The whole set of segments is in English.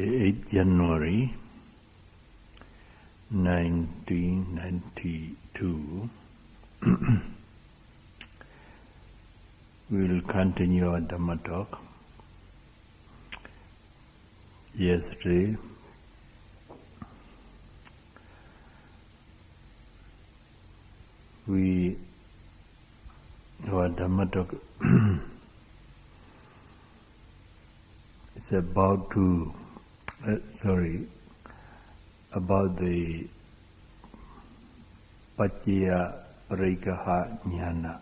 8th January 1992. We will continue our Dhamma talk. Yesterday, our Dhamma talk is about the Paccaya Parikaha Jnana,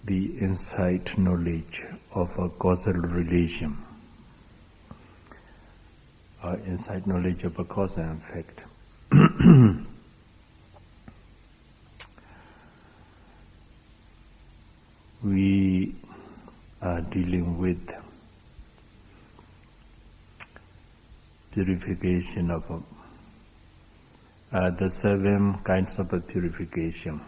the insight knowledge of a causal relation, or insight knowledge of a cause and effect. We are dealing with purification of the 7 kinds of purification.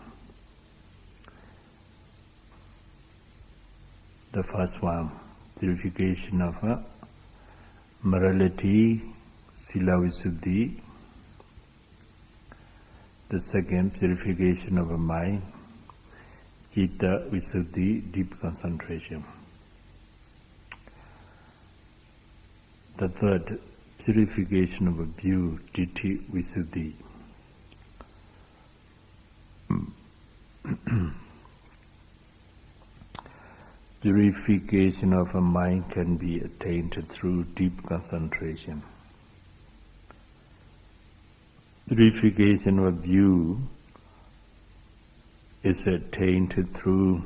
The first one, purification of morality, Sila Visuddhi. The second, purification of mind, Citta Visuddhi, deep concentration. The third, purification of view, Ditthi Visuddhi. Purification of a mind can be attained through deep concentration. Purification of view is attained through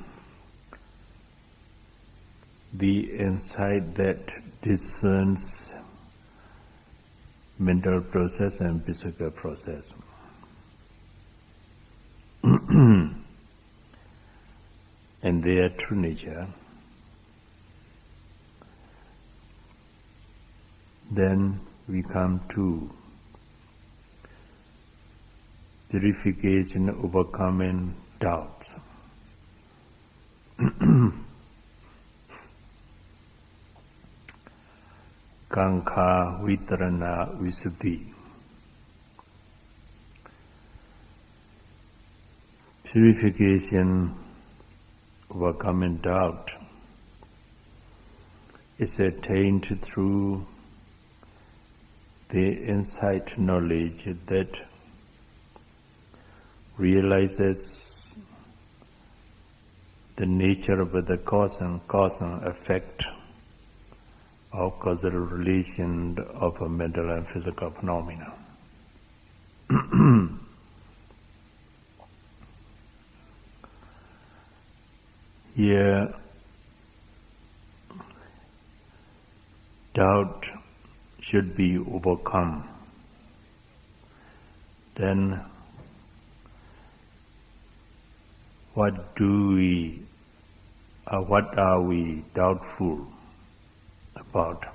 the insight that discerns mental process and physical process. And their true nature. Then we come to purification overcoming doubts. Kankha Vitarana Visuddhi. Purification overcoming doubt is attained through the insight knowledge that realizes the nature of the cause and effect of causal relation of a mental and physical phenomena. Here, doubt should be overcome. Then, what are we doubtful about?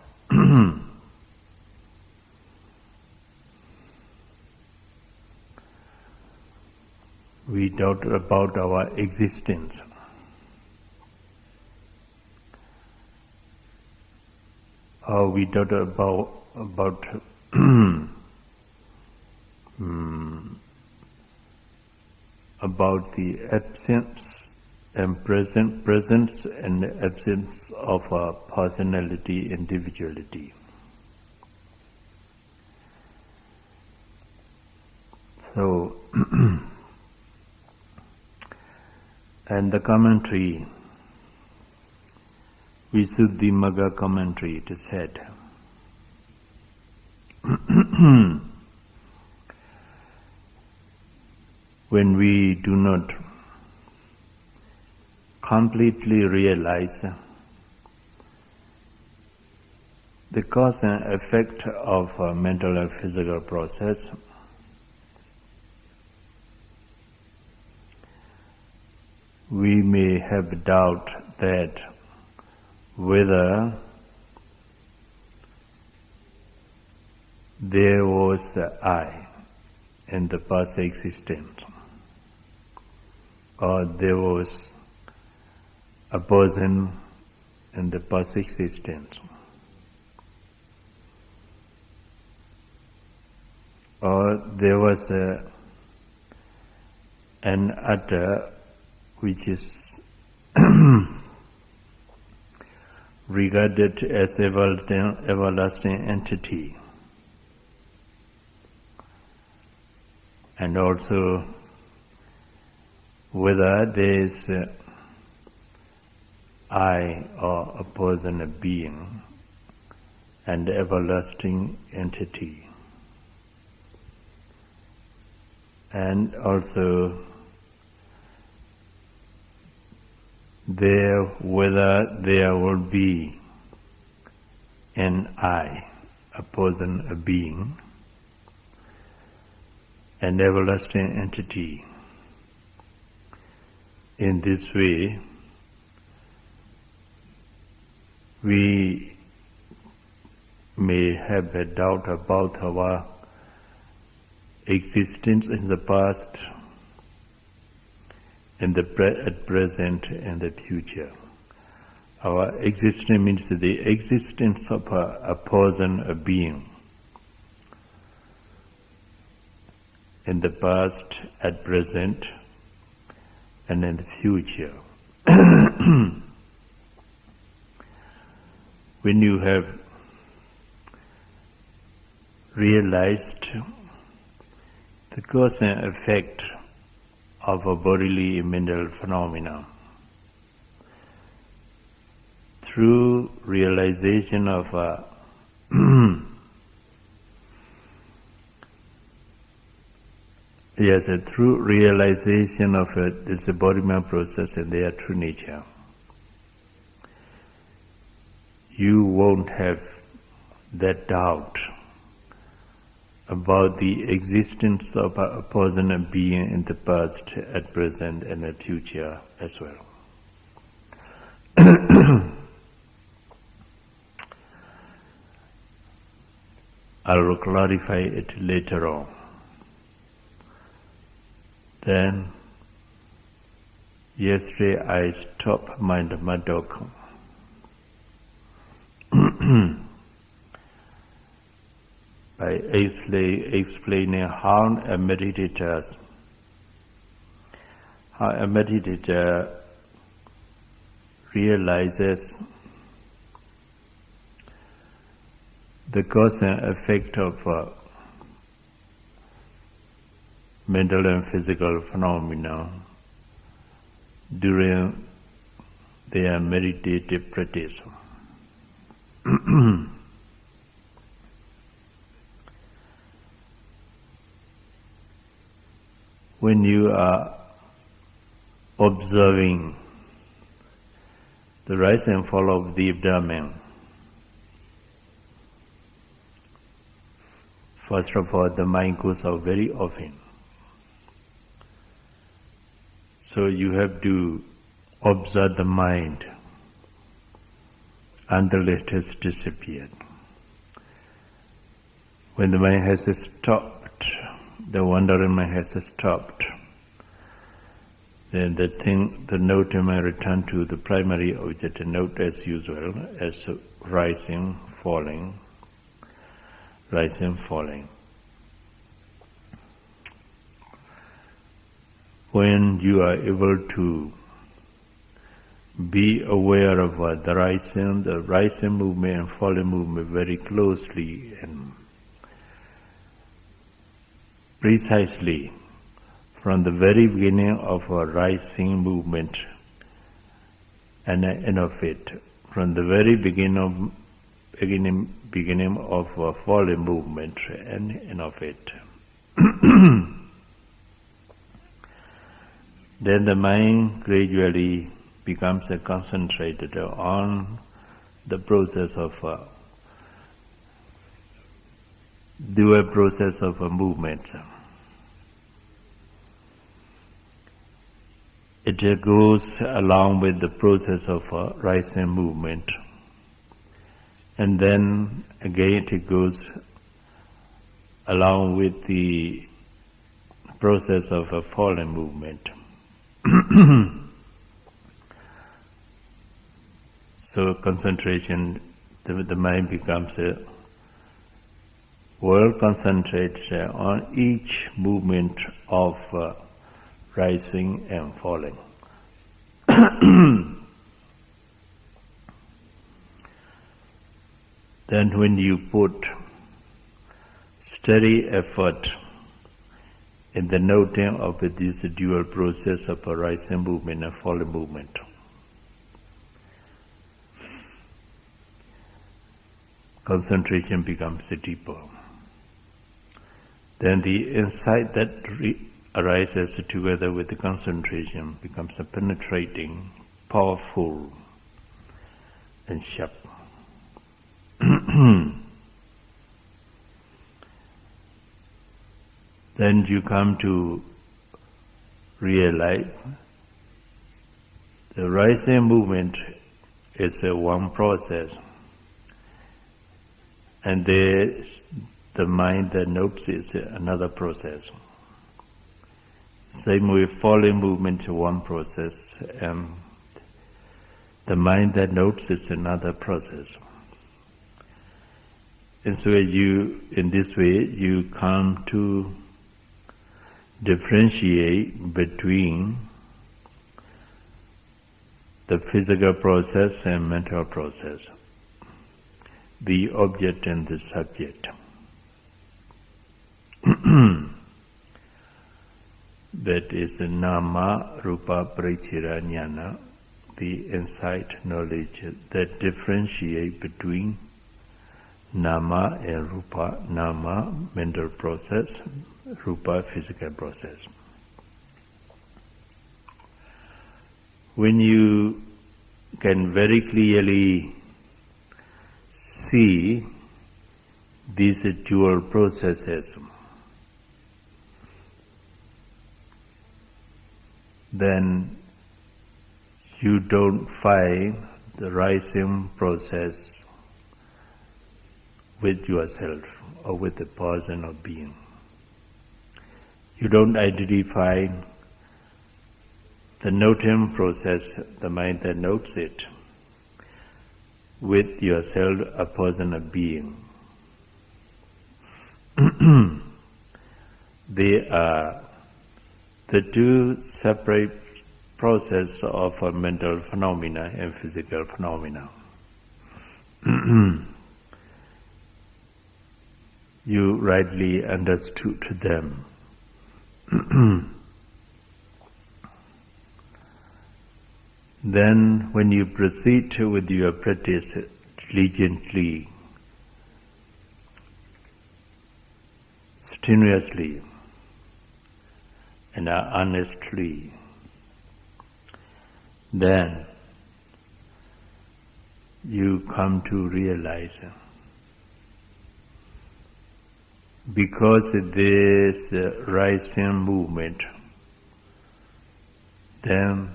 We doubt about our existence. Or we doubt about about the absence and presence and absence of a personality, individuality. So, and the commentary, Visuddhimagga commentary, it is said, when we do not completely realize the cause and effect of a mental and physical process, we may have doubt that whether there was I in the past existence, or there was a person in the past existence. or there was an other which is regarded as everlasting entity, and also whether there is I or a person, a being, and everlasting entity, and also whether there will be an I, a person, a being, an everlasting entity. In this way, we may have a doubt about our existence in the past, at present, and the future. Our existence means the existence of a person, a being, in the past, at present, and in the future. When you have realized the cause and effect of a bodily mental phenomena, through realization of a through realization of this embodiment process and their true nature, you won't have that doubt about the existence of a person, a being in the past, at present, and the future as well. I will clarify it later on. Then, yesterday I stopped my dog by explaining how a meditator realizes the cause and effect of mental and physical phenomena during their meditative practice. When you are observing the rise and fall of the abdomen, first of all, the mind goes out very often. So you have to observe the mind until it has disappeared. When the mind has stopped, the wandering mind has stopped, then the note may return to the primary object, the note as usual, as rising, falling, rising, falling. When you are able to be aware of the rising movement and falling movement very closely and precisely from the very beginning of a rising movement and the end of it, from the very beginning of a falling movement and end of it. Then the mind gradually becomes concentrated on the process of dual process of movement. It goes along with the process of rising movement, and then again it goes along with the process of a falling movement. So concentration, the mind becomes will concentrate on each movement of rising and falling. Then when you put steady effort in the noting of this dual process of a rising movement and falling movement, concentration becomes deeper. Then the insight that arises together with the concentration becomes penetrating, powerful, and sharp. Then you come to realize the rising movement is one process, and the mind that notes is another process. Same way, falling movement is one process, and the mind that notes is another process. And so in this way, you come to differentiate between the physical process and mental process, the object and the subject. That is nama rupa parichira jnana, the insight knowledge that differentiate between nama and rupa, nama mental process, rupa physical process. When you can very clearly see these dual processes, then you don't find the rising process with yourself or with the person of being. You don't identify the noting process, the mind that notes it, with yourself, a person, a being. They are the two separate processes of a mental phenomena and physical phenomena. You rightly understood them. Then when you proceed with your practice diligently, strenuously, and honestly, then you come to realize, because this rising movement, then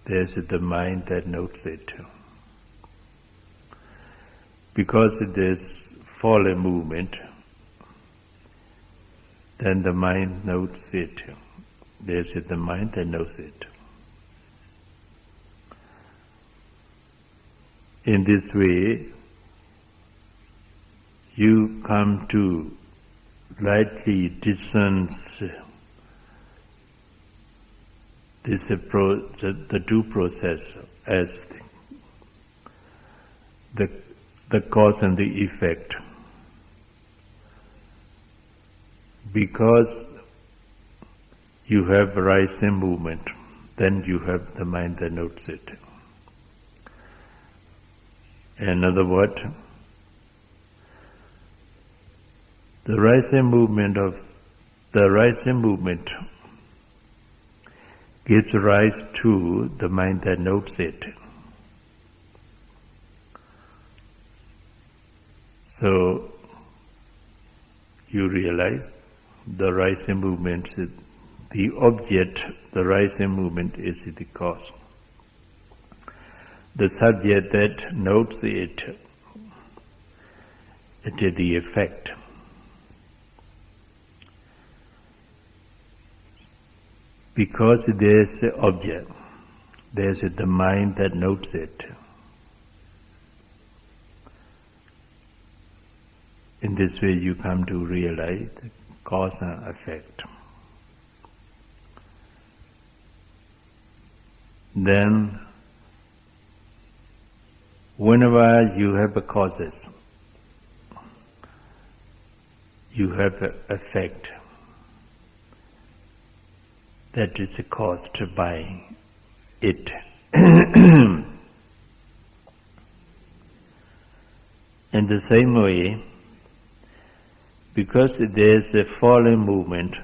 there's the mind that notes it. Because there's falling movement, then the mind notes it. There's the mind that knows it. In this way, you come to rightly discern the two process as the cause and the effect. Because you have rising movement, then you have the mind that notes it. In other words, the rising movement gives rise to the mind that notes it. So you realize the rising movement, the object, the rising movement is the cause. The subject that notes it is the effect. Because there's an object, there's the mind that notes it. In this way you come to realize the cause and effect. Then, whenever you have a causes, you have an effect that is caused by it. In the same way, because there is a falling movement,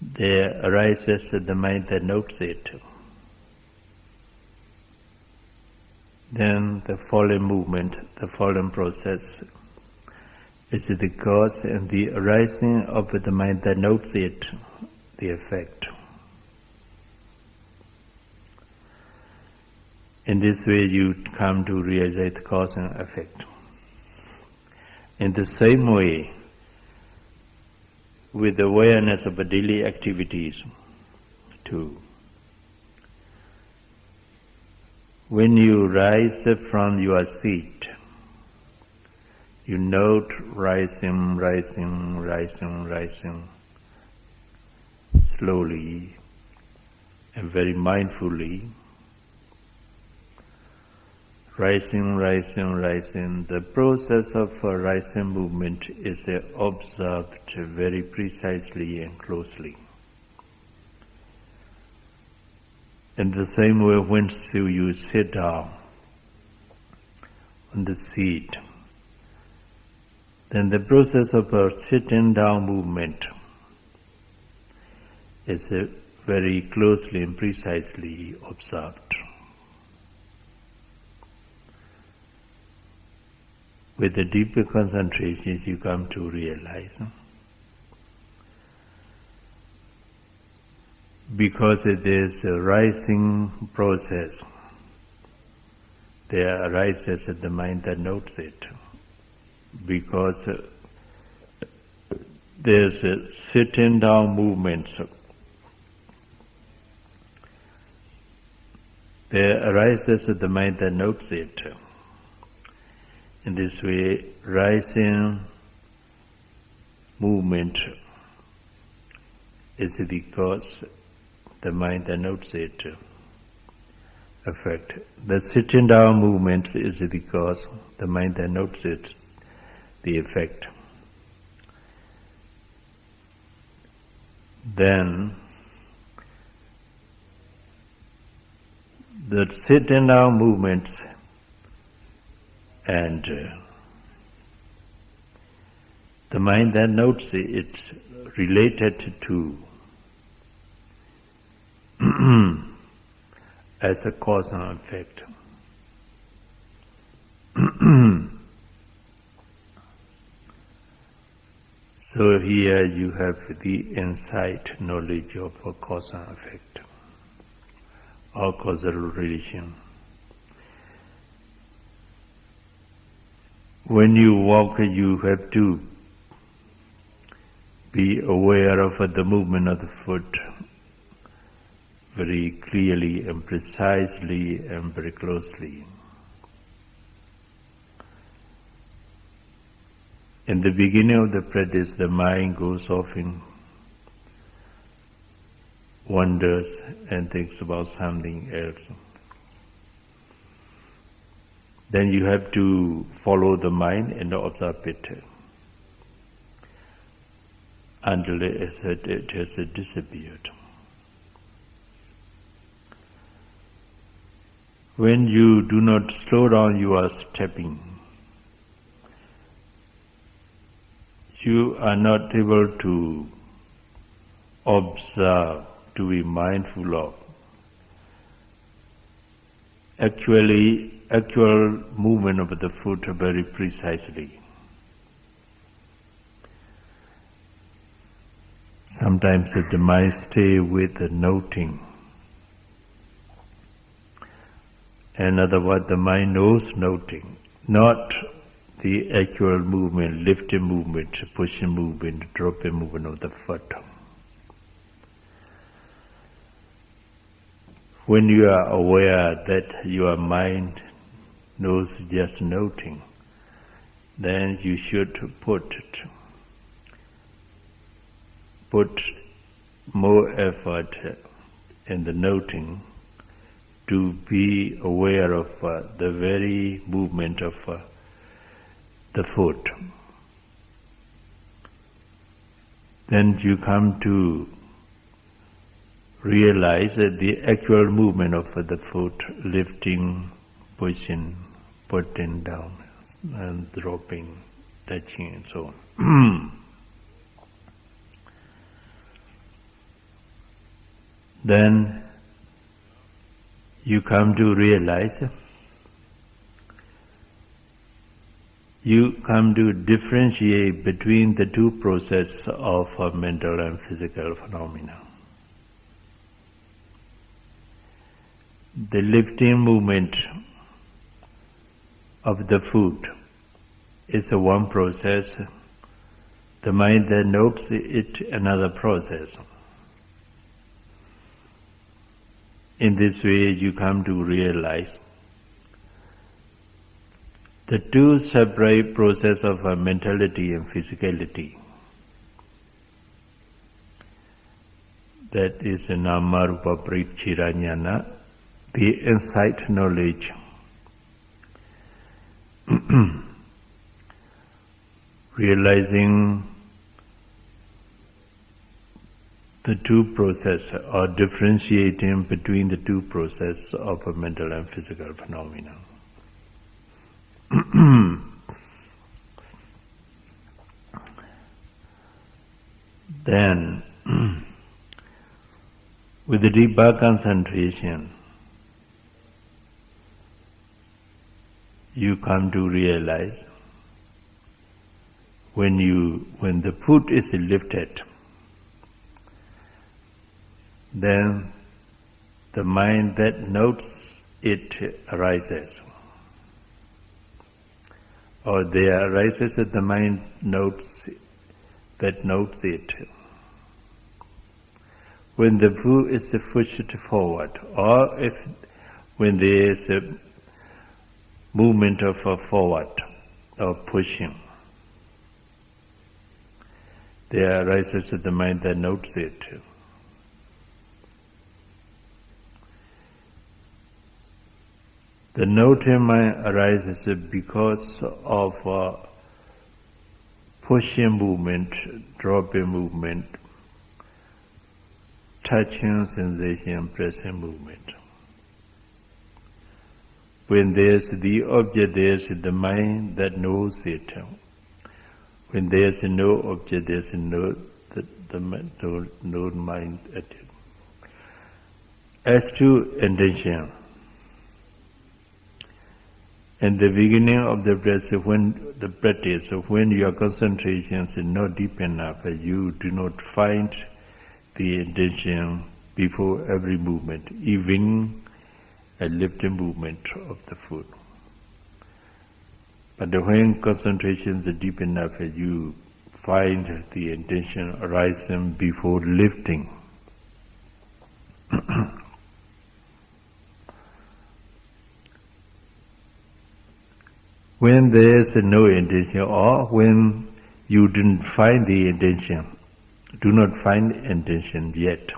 there arises the mind that notes it. Then the falling movement, the falling process, is the cause, and the arising of the mind that notes it, the effect. In this way you come to realize the cause and effect. In the same way, with awareness of daily activities too. When you rise from your seat, you note rising, rising, rising, rising, slowly and very mindfully. Rising, rising, rising. The process of rising movement is observed very precisely and closely. In the same way, when you sit down on the seat, then the process of sitting down movement is very closely and precisely observed. With the deeper concentrations you come to realize. Because it is a rising process, there arises the mind that notes it. Because there's a sitting down movement, there arises the mind that notes it. In this way, rising movement is the cause, the mind that notes it, effect. The sitting down movement is the cause, the mind that notes it, the effect. Then, the sitting down movements and the mind that notes it, it's related to as a cause and effect. So here you have the insight, knowledge of a cause and effect, or causal relation. When you walk, you have to be aware of the movement of the foot very clearly and precisely and very closely. In the beginning of the practice, the mind goes off in wonders and thinks about something else. Then you have to follow the mind and observe it until it has disappeared. When you do not slow down your stepping, you are not able to observe, to be mindful of actual movement of the foot very precisely. Sometimes the mind stays with the noting. In other words, the mind knows noting, not the actual movement, lifting movement, pushing movement, dropping movement of the foot. When you are aware that your mind knows just noting, then you should put more effort in the noting to be aware of the very movement of the foot. Then you come to realize that the actual movement of the foot, lifting, pushing, putting down, and dropping, touching, and so on. Then you come to realize, you come to differentiate between the two processes of mental and physical phenomena. The lifting movement of the foot is one process. The mind that notes it, another process. In this way, you come to realize the two separate processes of mentality and physicality. That is nama rupa parichira jnana, the insight knowledge. Realizing the two processes, or differentiating between the two processes of a mental and physical phenomena. Then, with the deeper concentration, you come to realize when the foot is lifted, then the mind that notes it arises. Or there arises that the mind notes it. When the foot is pushed forward, or when there is a movement of a forward or pushing, there arises that the mind that notes it. The noting mind arises because of pushing movement, dropping movement, touching sensation, pressing movement. When there's the object, there's the mind that knows it. When there's no object, there's no mind at it. As to intention, in the beginning of the practice, when your concentration is not deep enough, you do not find the intention before every movement, even a lifting movement of the foot. But when concentration is deep enough, you find the intention arising before lifting. When there is no intention, or when you didn't find the intention, do not find intention yet,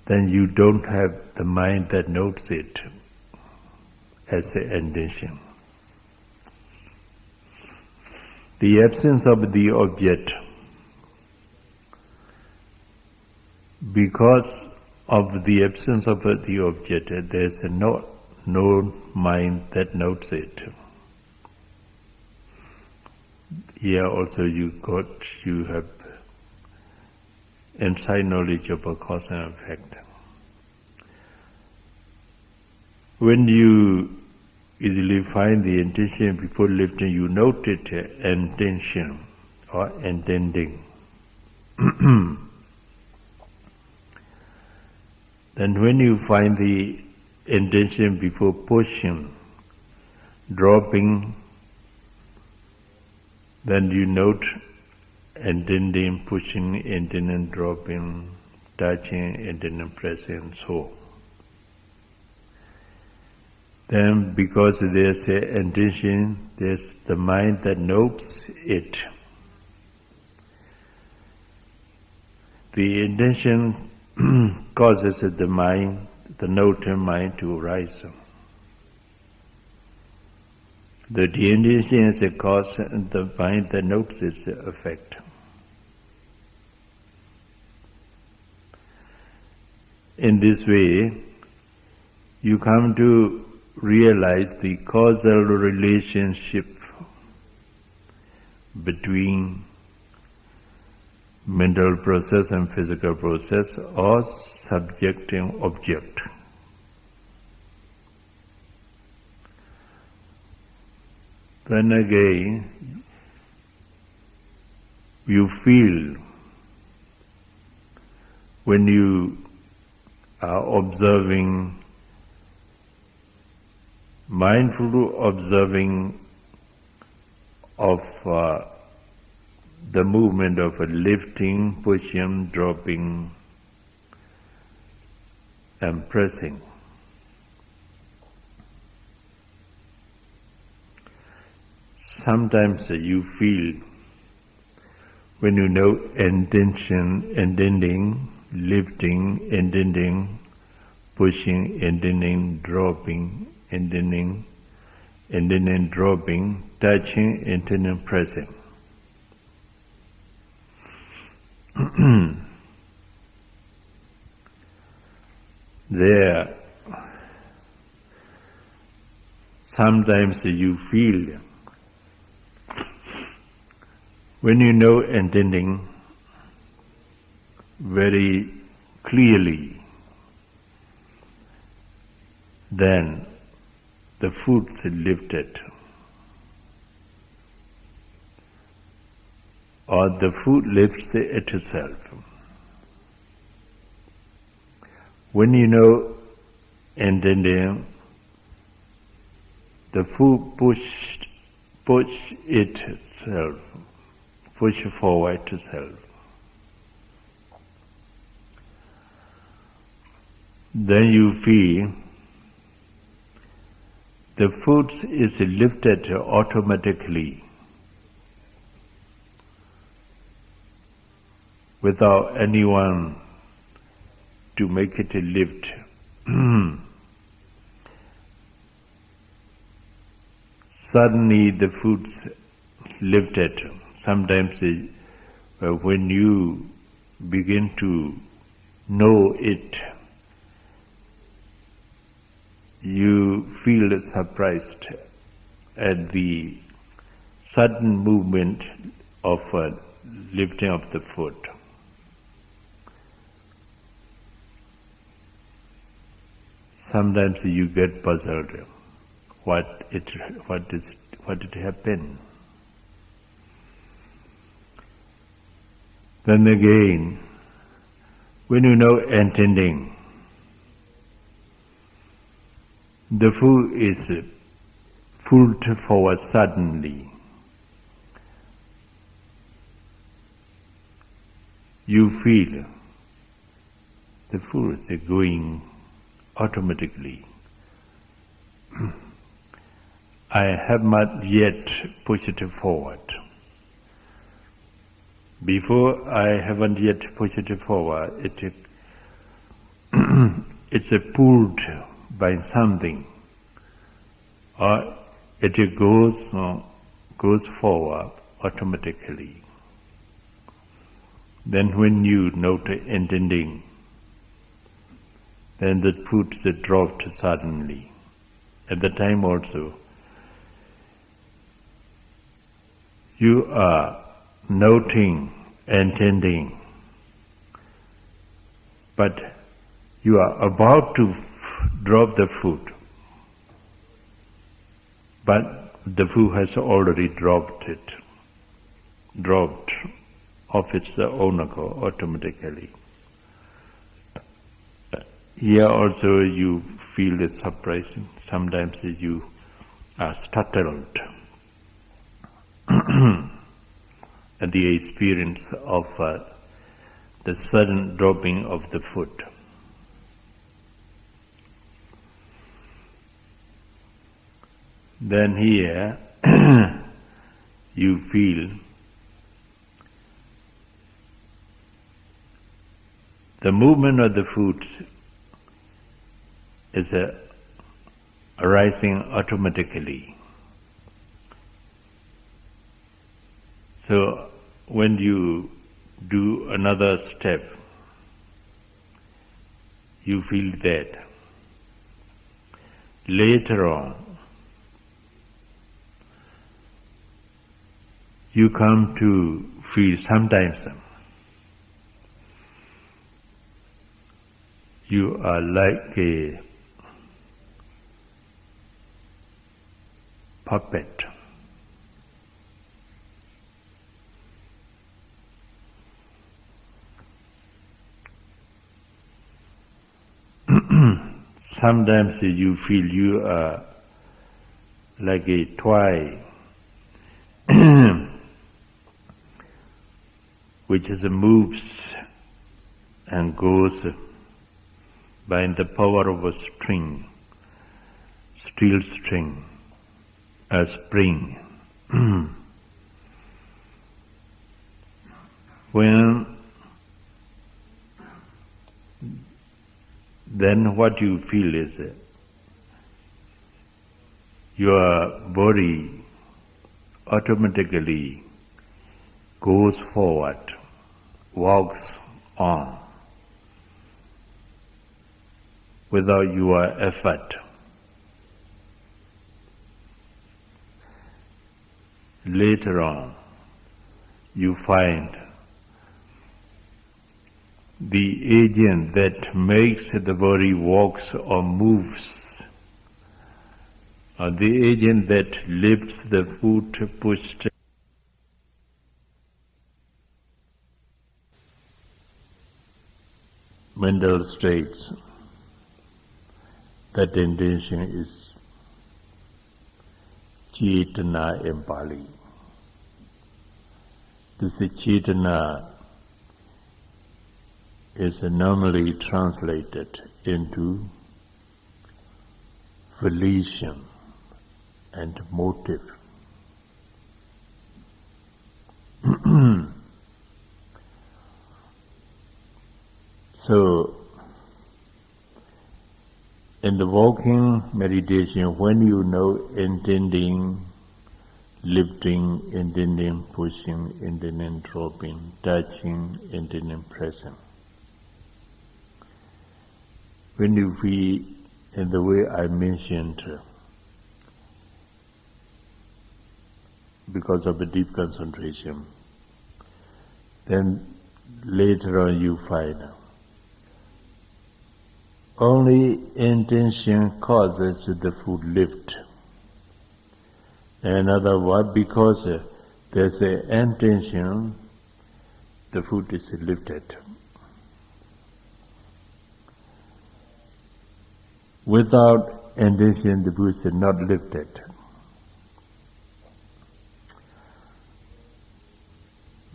then you don't have the mind that notes it as an intention. The absence of the object, because of the absence of the object, there is no mind that notes it. Here also you have inside knowledge of a cause and effect. When you easily find the intention before lifting, you note it, intention or intending. Then when you find the intention before pushing, dropping, then you note intending, pushing, intending, dropping, touching, intending, pressing, and so on. Then because there's an intention, there's the mind that notes it. The intention causes the mind, the noted mind to arise. The intention is a cause and the mind that notes its effect. In this way, you come to realize the causal relationship between mental process and physical process, or subject and object. Then again, you feel when you are observing, mindful observing of the movement of a lifting, pushing, dropping, and pressing. Sometimes you feel, when you know intention, intending, lifting, intending, pushing, intending, dropping, intending, dropping, touching, intending, pressing. There, sometimes you feel, when you know intending very clearly, then the foot's lifted, or the foot lifts itself. When you know intending, the foot push itself, push forward itself. Then you feel the foot is lifted automatically without anyone to make it lift. Suddenly the foot's lifted. Sometimes when you begin to know it, you feel surprised at the sudden movement of lifting of the foot. Sometimes you get puzzled. What did happen? Then again, when you know intending, the foot is pulled forward suddenly. You feel the foot is going automatically. I have not yet pushed it forward. Before I haven't yet pushed it forward, it's pulled by something, or it goes forward automatically. Then when you note intending, then the foot dropped suddenly. At the time also, you are noting, intending, but you are about to drop the foot, but the foot has already dropped of its own accord automatically. Here also you feel it surprising. Sometimes you are startled at the experience of the sudden dropping of the foot. Then here you feel the movement of the foot is arising automatically. So when you do another step, you feel that. Later on, you come to feel sometimes you are like a puppet. Sometimes you feel you are like a toy which moves and goes by the power of a string, steel string, a spring. Then what you feel is your body automatically goes forward, walks on, without your effort. Later on, you find the agent that makes the body walks or moves, or the agent that lifts the foot, pushed mental states. That intention is Cetana in Pali. This Cetana is normally translated into volition and motive. So, in the walking meditation, when you know intending, lifting, intending, pushing, intending, dropping, touching, intending, pressing, when you feel in the way I mentioned, because of a deep concentration, then later on you find only intention causes the foot lift. In other words, because there's an intention, the foot is lifted. Without intention, the foot is not lifted.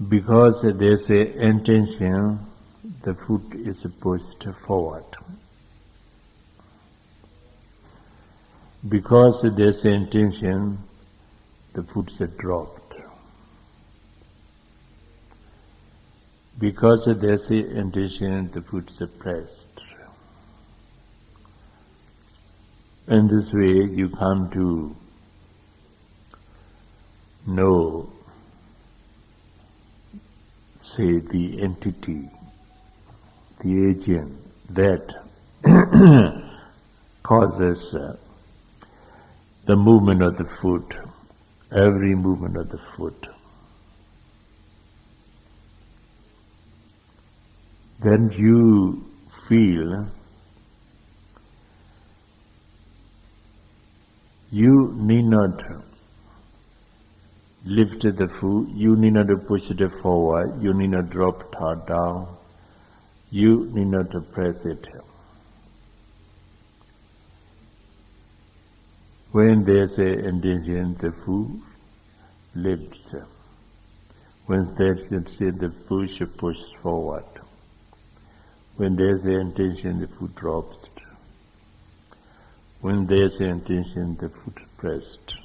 Because there's an intention, the foot is pushed forward. Because there's an intention, the foot is dropped. Because there's an intention, the foot is pressed. In this way, you come to know, say, the entity, the agent that causes the movement of the foot, every movement of the foot. Then you feel you need not lift the foot, you need not push it forward, you need not drop it down, you need not press it. When there's an intention, the foot lifts. When there's an intention, the push pushes forward. When there's an intention, the foot drops. When there's an intention, the foot pressed.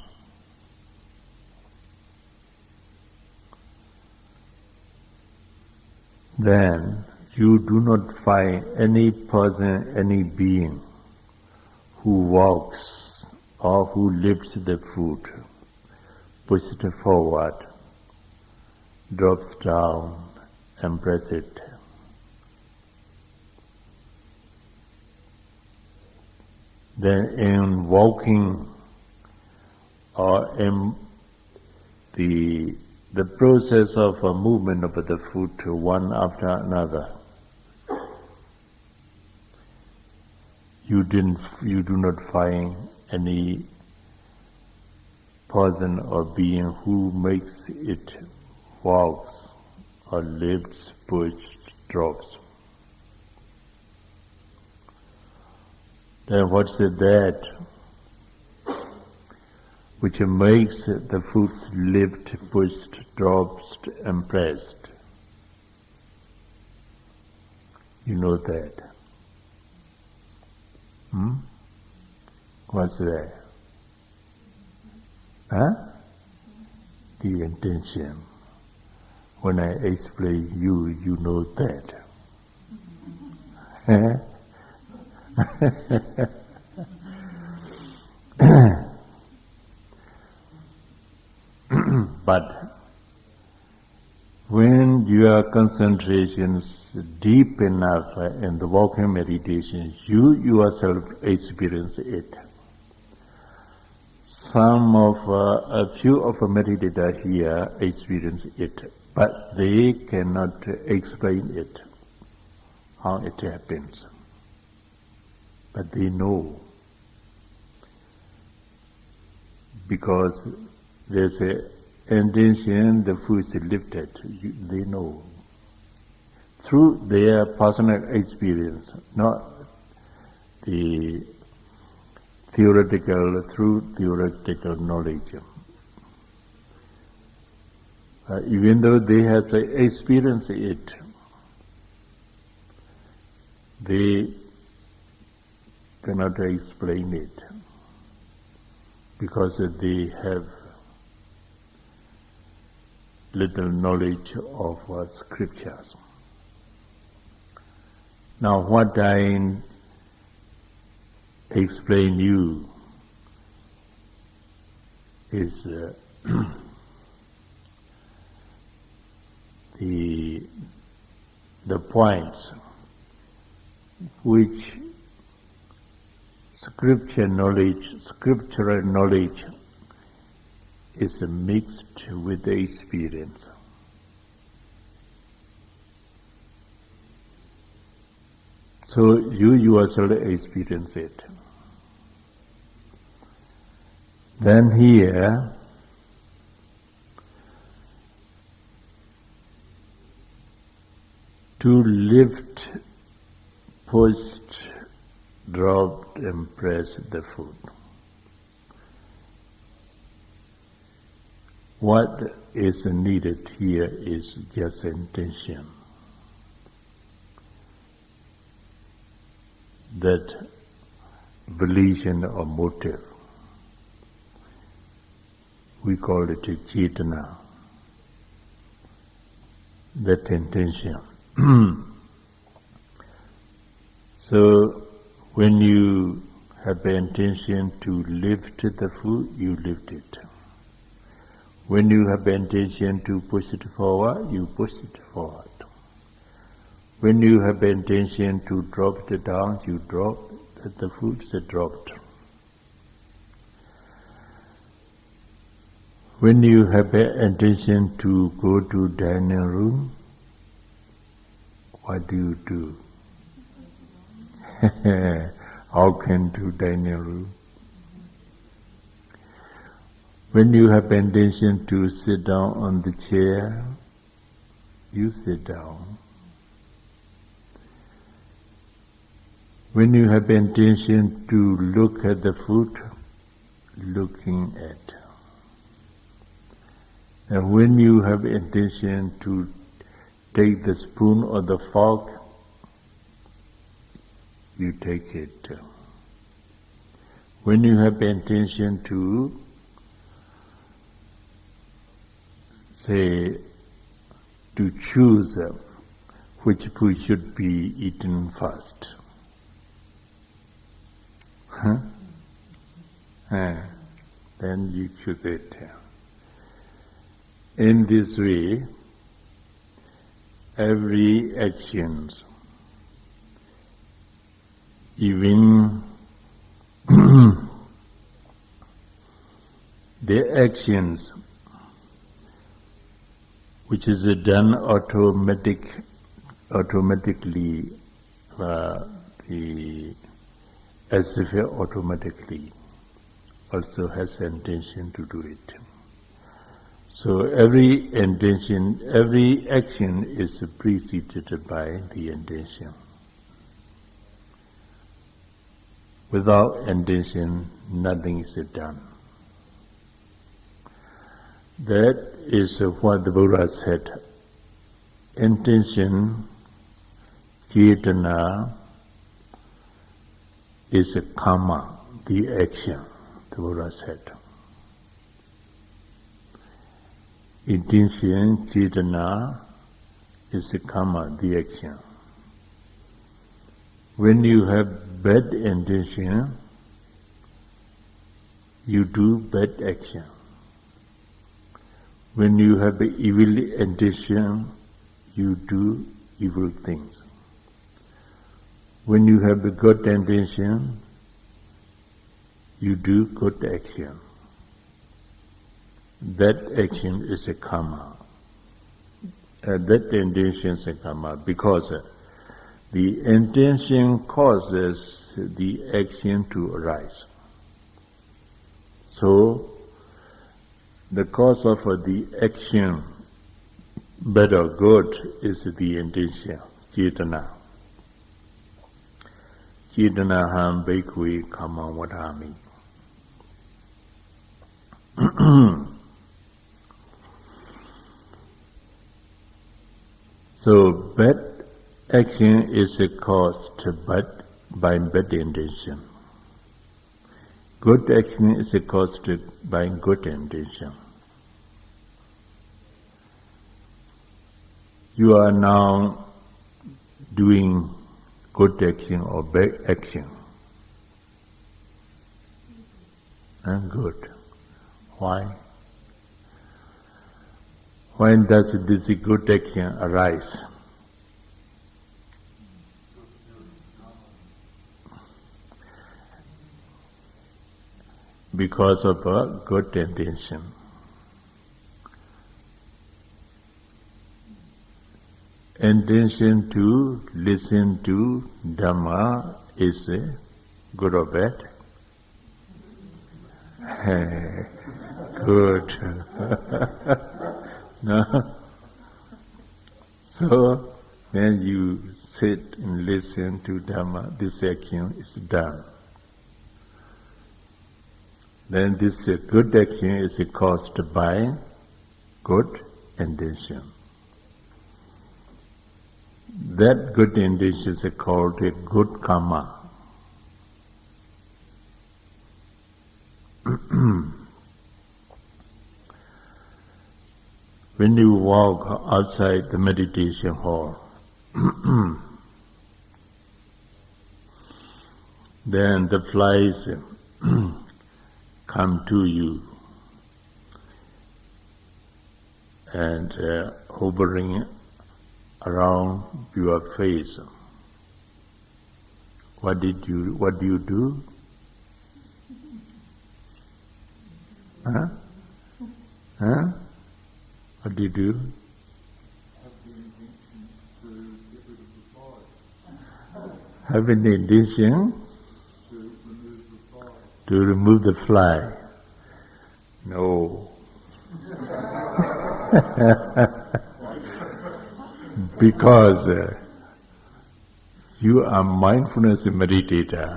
then you do not find any person, any being who walks or who lifts the foot, pushes it forward, drops down, and presses it. Then in walking or in the process of a movement of the foot one after another, you do not find any person or being who makes it walks or lifts, pushes, drops. Then what's that which makes the foot lift, pushed, dropped, and pressed? You know that. What's that? Huh? The intention. When I explain you know that. But when your concentration is deep enough in the walking meditation, you yourself experience it. A few of the meditators here experience it, but they cannot explain it, how it happens. But they know, because there's an intention, the foot is lifted. They know through their personal experience, not the theoretical knowledge. Even though they have experienced it, they cannot explain it because they have little knowledge of scriptures. Now what I explain you is the points which scriptural knowledge is mixed with the experience. So you yourself experience it. Then here, to lift, push, drop and press the foot. What is needed here is just intention. That volition or motive. We call it a cetana. That intention. So when you have the intention to lift the foot, you lift it. When you have the intention to push it forward, you push it forward. When you have the intention to drop it down, you drop the foot is dropped. When you have the intention to go to dining room, what do? How can do dining room? When you have intention to sit down on the chair, you sit down. When you have intention to look at the food, looking at. And when you have intention to take the spoon or the fork, you take it. When you have intention to say, to choose which food should be eaten first. Huh? Then you choose it. In this way, every action, even the actions which is done automatically, as if automatically, also has intention to do it. So every intention, every action is preceded by the intention. Without intention, nothing is done. That is what the Buddha said. Intention, cetana, is a karma, the action, the Buddha said. Intention, cetana, is a karma, the action. When you have bad intention, you do bad action. When you have evil intention, you do evil things. When you have a good intention, you do good action. That action is a karma. That intention is a karma because the intention causes the action to arise. So, the cause of the action, bad or good, is the intention, cetana. Cetana ham bhikkhave kamma vadami. So bad action is caused by bad intention. Good action is caused by good intention. You are now doing good action or bad action. And good. Why? When does this good action arise? Because of a good intention. Intention to listen to Dhamma is good or bad? Good. No? So, when you sit and listen to Dhamma, this action is done. Then this good action is caused by good intention. That good intention is called a good karma. When you walk outside the meditation hall, then the flies come to you and hovering around your face. What do you do? Huh? Huh? What do you do? Have an intention to remove the fly. No. Because you are mindfulness meditator.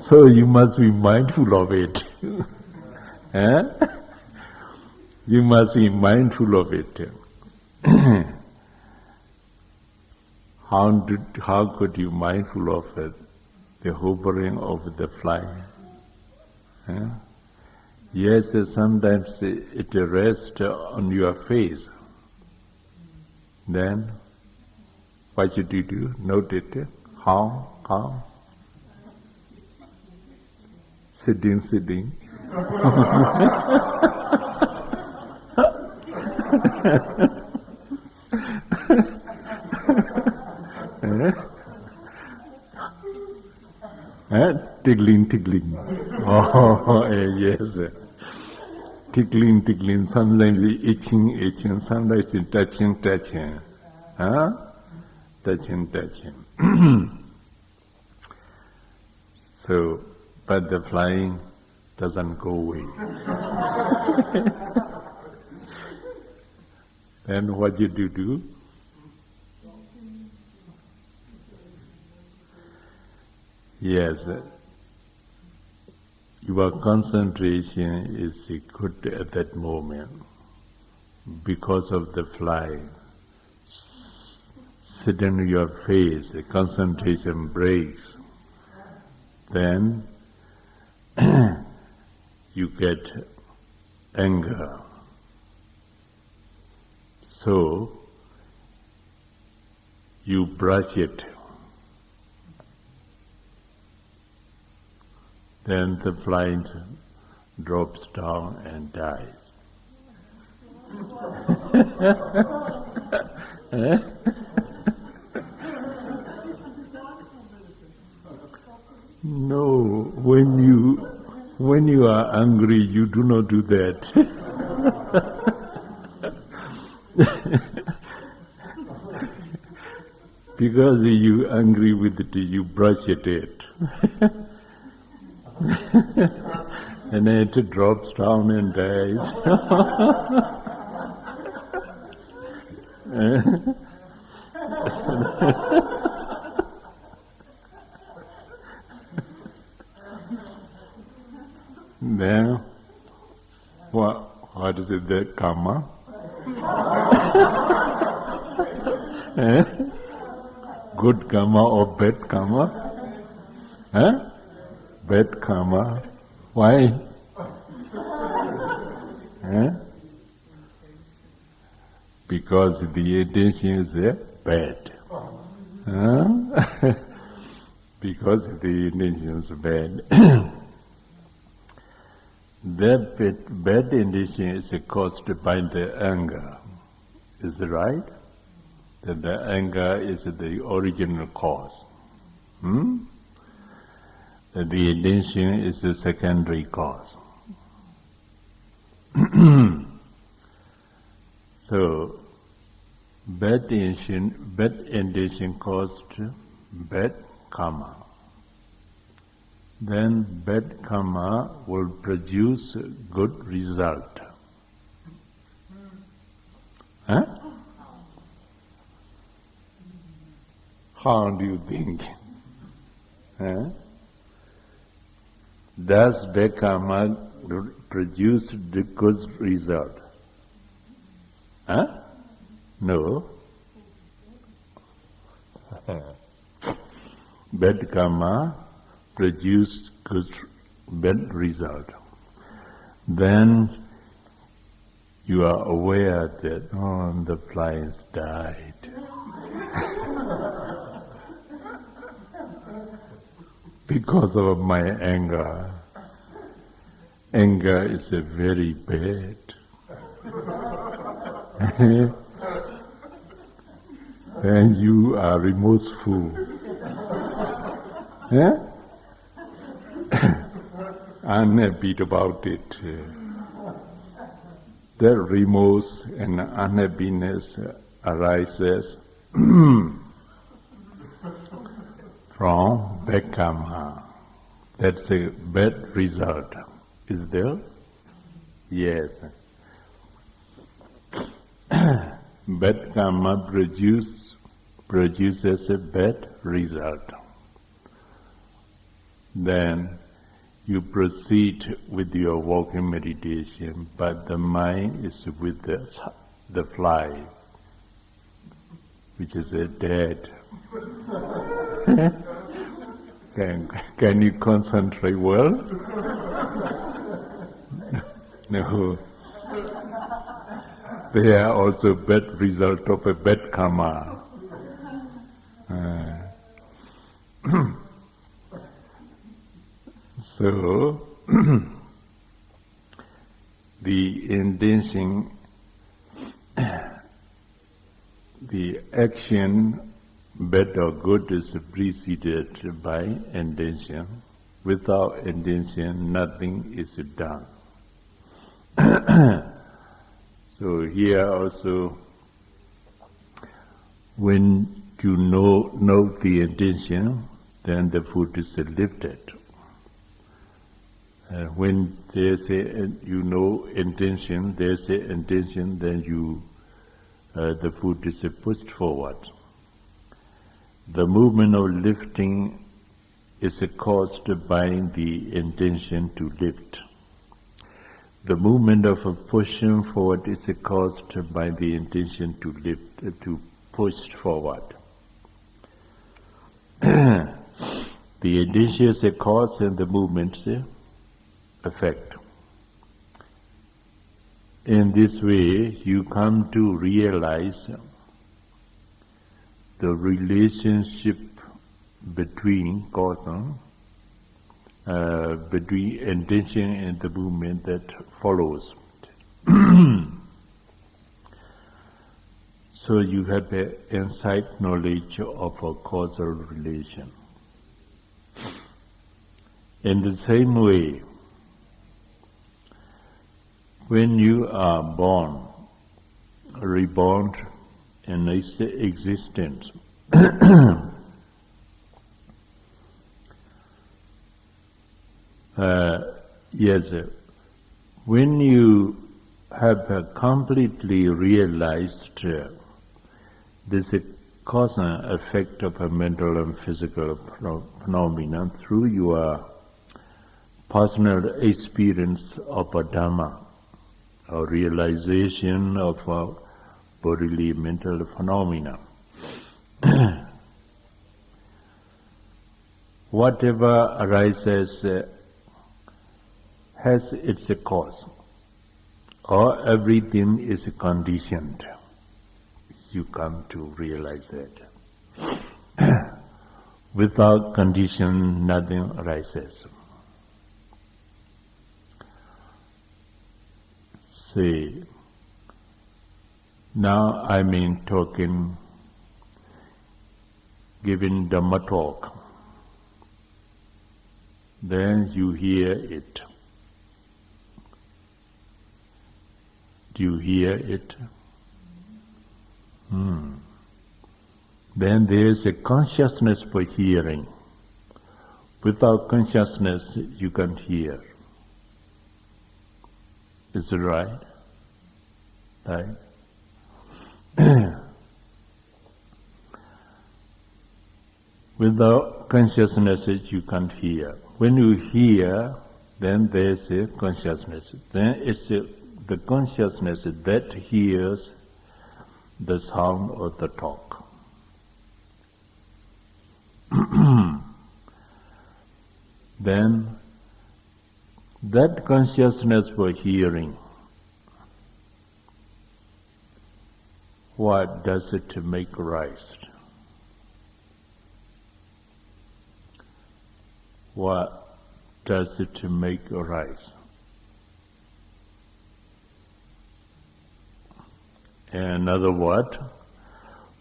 So you must be mindful of it. You must be mindful of it. How could you mindful of it? The hovering of the fly? Yes, sometimes it rests on your face. Then What should you do? Note it. How? Sitting. Tickling. Oh, yes. Tickling. Sometimes itching. Sometimes touching. Huh? Touching. So, but the flying doesn't go away. Then what you do? Yes, your concentration is good at that moment because of the fly. Sit on your face, the concentration breaks. Then you get anger. So you brush it. Then the fly drops down and dies. No, when you are angry, you do not do that. Because you are angry with it, you brush it. And then it drops down and dies. Then, what is it, the karma? Good karma or bad karma? Bad karma. Why? Because the intention is bad. Because the intention is bad. That bad intention is caused by the anger. Is it right? That the anger is the original cause. That the intention is the secondary cause. So, bad intention caused bad karma. Then bad karma will produce good result. How do you think? Does bad karma produce the good result? No. Bad karma produce bad result. Then you are aware that, the flies died. Because of my anger. Anger is very bad. And you are remorseful. Unhappy about it. That remorse and unhappiness arises from bad karma. That's a bad result. Is there? Yes. Bad karma produces a bad result. Then you proceed with your walking meditation, but the mind is with the fly, which is dead. Can you concentrate well? No. They are also bad result of a bad karma. So, the intention, the action, bad or good, is preceded by intention. Without intention, nothing is done. So here also, when you know the intention, then the foot is lifted. When there's intention, then the foot is pushed forward. The movement of lifting is caused by the intention to lift. The movement of pushing forward is caused by the intention to lift, to push forward. The intention is a cause and the movement is an effect. In this way, you come to realize the relationship between cause, between intention and the movement that follows. So you have an insight knowledge of a causal relation. In the same way, when you are born, reborn in existence, yes, when you have completely realized this cause and effect of a mental and physical phenomenon through your personal experience of a Dhamma, or realization of a bodily mental phenomena. Whatever arises has its cause, or everything is conditioned. You come to realize that. Without condition, nothing arises. See, now talking, giving Dhamma talk. Then you hear it. Do you hear it? Then there is a consciousness for hearing. Without consciousness, you can't hear. Is it right? Right? Without consciousness, you can't hear. When you hear, then there is a consciousness. Then it's the consciousness that hears the sound of the talk. Then that consciousness for hearing, what does it make rise? What does it make rise? In another word,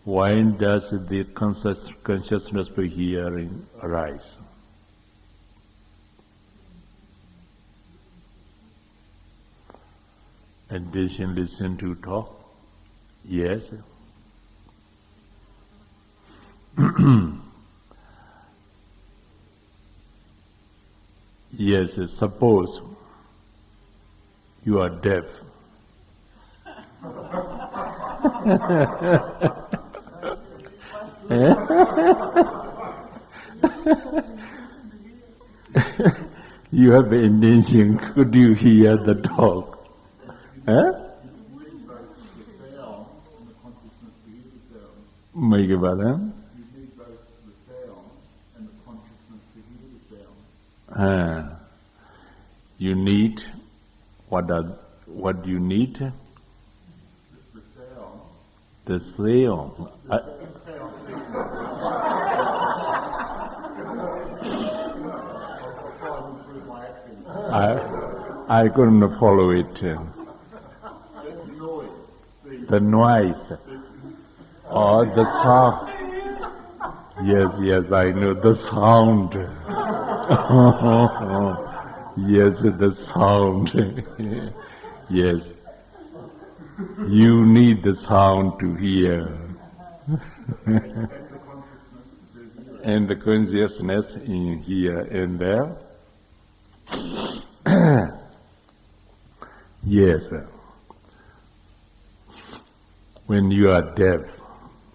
why does the consciousness for hearing arise? Attention, listen to talk. Yes. Yes, suppose you are deaf. You have an intention, could you hear the talk? Make it better. You need what do you need? The sound. I couldn't follow it. The noise. Or the sound. Yes, I know the sound. Yes, the sound. Yes. You need the sound to hear. And the consciousness in here and there. Yes. When you are deaf,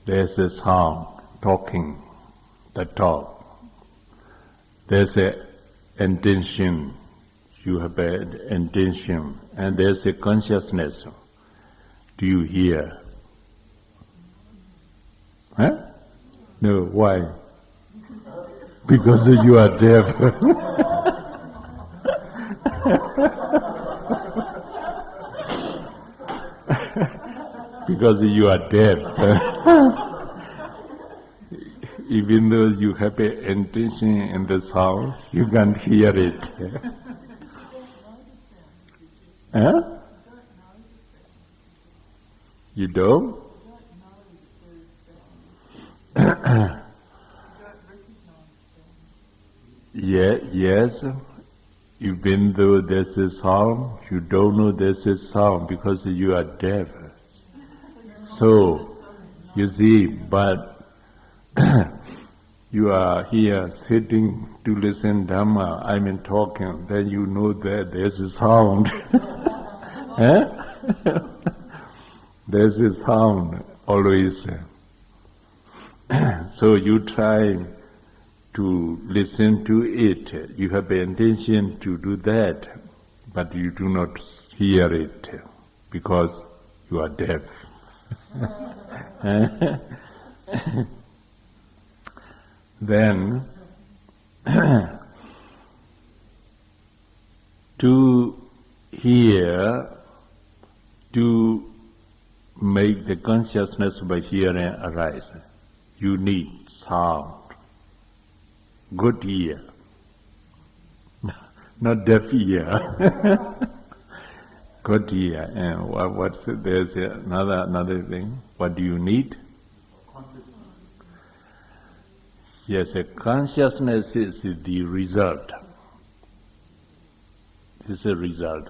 there's a sound, talking, the talk. There's a intention, you have an intention, and there's a consciousness. Do you hear? Huh? No, why? Because you are deaf. Because you are deaf. Even though you have an intention in the sound, you can't hear it. Huh? You don't? Yes. Even though there's a sound, you don't know there's a sound because you are deaf. So, you see, but you are here sitting to listen Dhamma, I mean talking, then you know that there's a sound. There's a sound always. So you try to listen to it. You have the intention to do that, but you do not hear it because you are deaf. Then to hear, to make the consciousness by hearing arise, you need sound, good ear, not deaf ear. Good ear. And what's it? There's another thing. What do you need? Yes, a consciousness is the result. This is a result.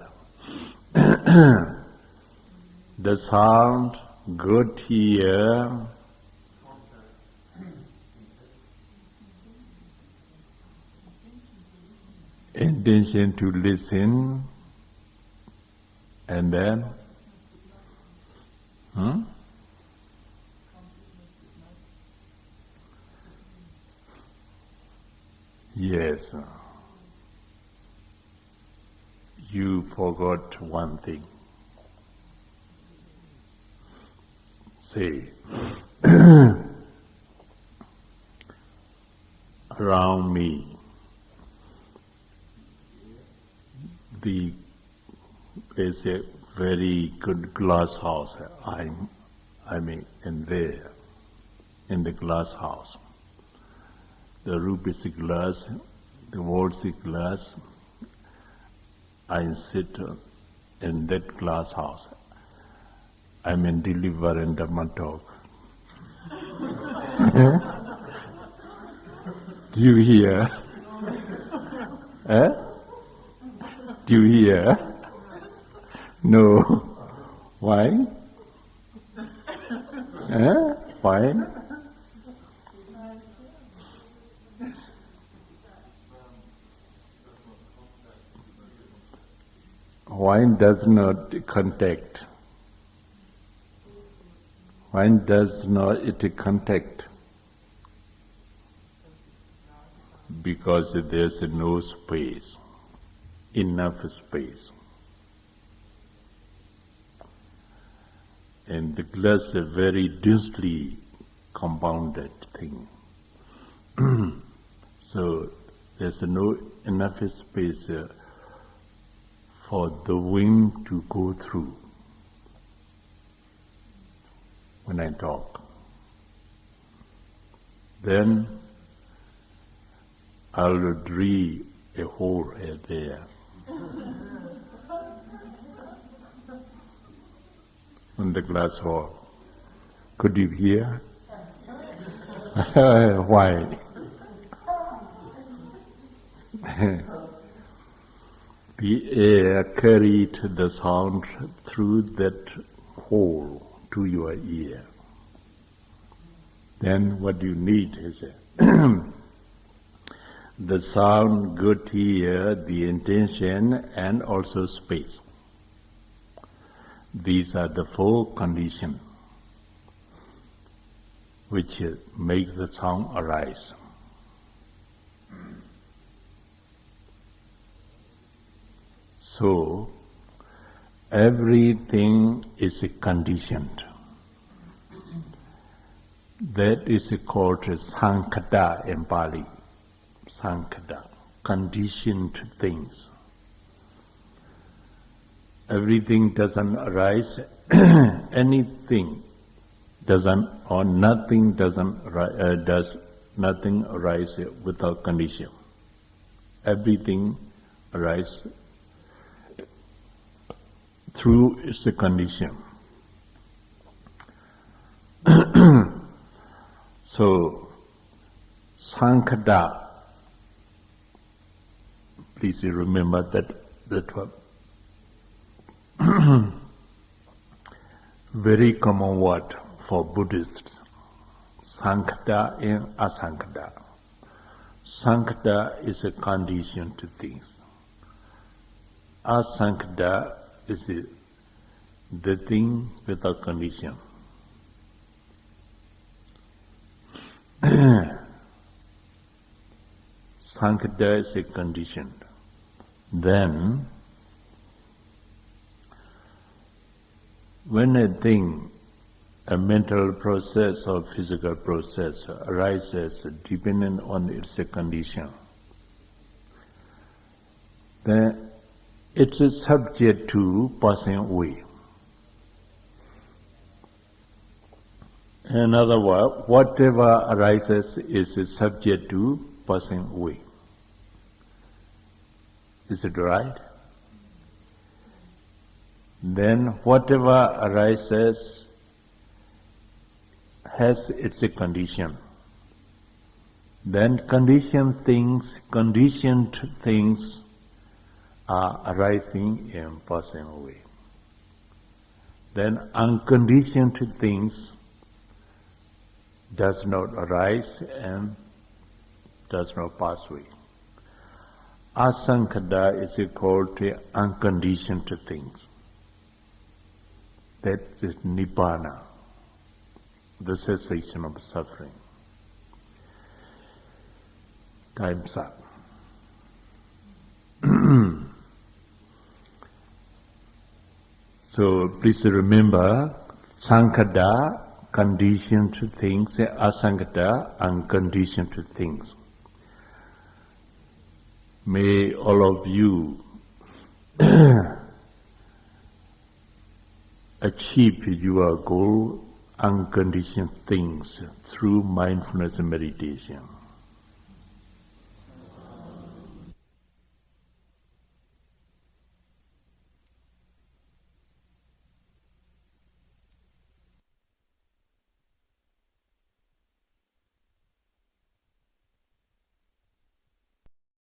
The sound, good ear, intention to listen, and then, Yes. You forgot one thing. Say, around me, there's a very good glass house. I mean, in the glass house. The roof is glass, the walls is glass. I sit in that glass house. I mean, deliver in Dhamma talk. Do you hear? Do you hear? No. Why? Why? Wine does not contact. Wine does not contact because there's no space, enough space. And the glass is a very densely compounded thing. So there's no enough space for the wind to go through when I talk. Then I'll drill a hole there On the glass wall. Could you hear? Why? The air carried the sound through that hole to your ear. Then what you need is the sound, good ear, the intention, and also space. These are the four conditions which make the sound arise. So, everything is conditioned. That is called sankata in Pali. Sankata, conditioned things. Everything doesn't arise, anything doesn't, or nothing doesn't, does nothing arise without condition. Everything arises through its condition. So, sankata, please remember that word. Very common word for Buddhists. Sankata and asankata. Sankata is a condition to things. Asankata is the thing without condition. Sankata is a condition. Then, when a thing, a mental process or physical process arises depending on its condition, then it is subject to passing away. In other words, whatever arises is subject to passing away. Is it right? Then whatever arises has its condition. Then conditioned things are arising and passing away. Then unconditioned things does not arise and does not pass away. Asankata is equal to unconditioned things. That is Nibbana, the cessation of suffering. Time's up. So please remember, sankata, conditioned things, asankata, unconditioned things. May all of you achieve your goal, unconditioned things, through mindfulness and meditation.